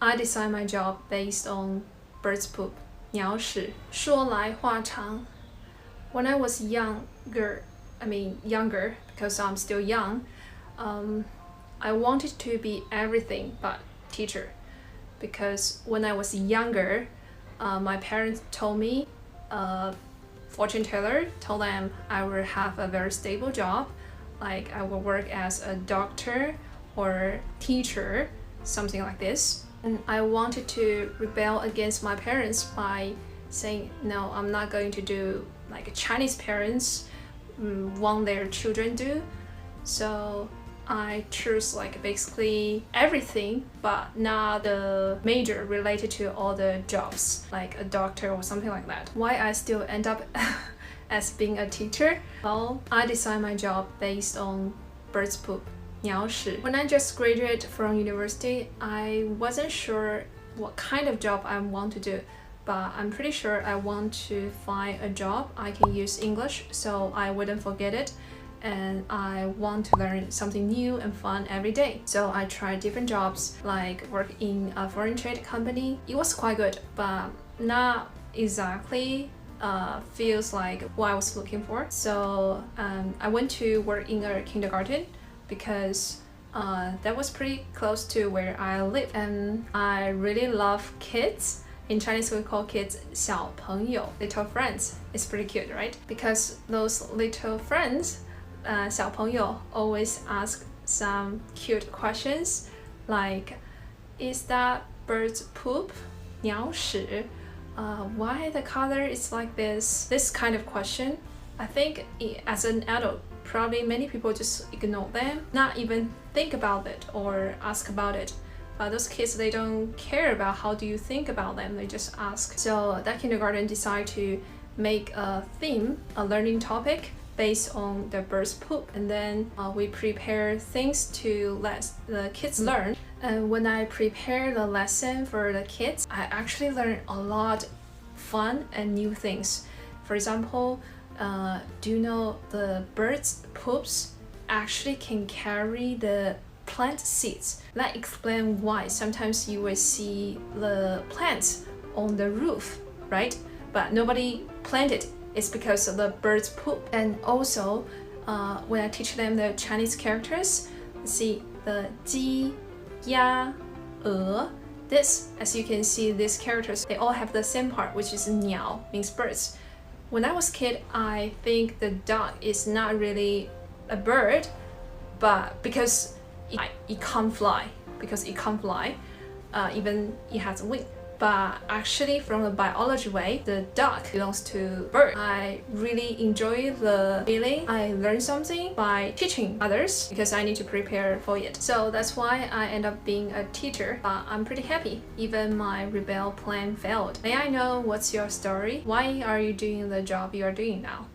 I design my job based on bird's poop, 鸟屎。说来话长 When I was younger, because I'm still young, I wanted to be everything but teacher. Because when I was younger, my parents told me, fortune teller told them I will have a very stable job, like I will work as a doctor or teacher, something like this. And I wanted to rebel against my parents by saying, no, I'm not going to do like Chinese parents want their children do. So I choose like basically everything, but not the major related to all the jobs, like a doctor or something like that. Why I still end up as being a teacher? Well, I design my job based on bird's poop. 鸟屎. When I just graduated from university, I wasn't sure what kind of job I want to do, but I'm pretty sure I want to find a job I can use English so I wouldn't forget it, and I want to learn something new and fun every day. So I tried different jobs, like work in a foreign trade company. It was quite good, but not exactly feels like what I was looking for. So I went to work in a kindergarten because that was pretty close to where I live, and I really love kids. In Chinese we call kids 小朋友, little friends. It's pretty cute, right? Because those little friends, 小朋友, always ask some cute questions like, is that bird's poop? 鸟屎? Why the color is like this? This kind of question. I think as an adult, probably many people just ignore them, not even think about it or ask about it. But those kids, they don't care about how do you think about them, they just ask. So that kindergarten decided to make a theme, a learning topic based on the bird's poop, and then we prepare things to let the kids learn. And when I prepare the lesson for the kids, I actually learned a lot fun and new things. For example, do you know the bird's poops actually can carry the plant seeds? Let's explain why. Sometimes you will see the plants on the roof, right? But nobody planted. It's because of the bird's poop. And also, when I teach them the Chinese characters, see the 鸡, 鸭, 鹅. This, as you can see, these characters, they all have the same part, which is 鸟, means birds. When I was a kid, I think the duck is not really a bird, but because it can't fly, even it has a wing. But actually, from the biology way, the duck belongs to bird. I really enjoy the feeling I learn something by teaching others because I need to prepare for it. So that's why I end up being a teacher. But I'm pretty happy. Even my rebel plan failed. May I know what's your story? Why are you doing the job you are doing now?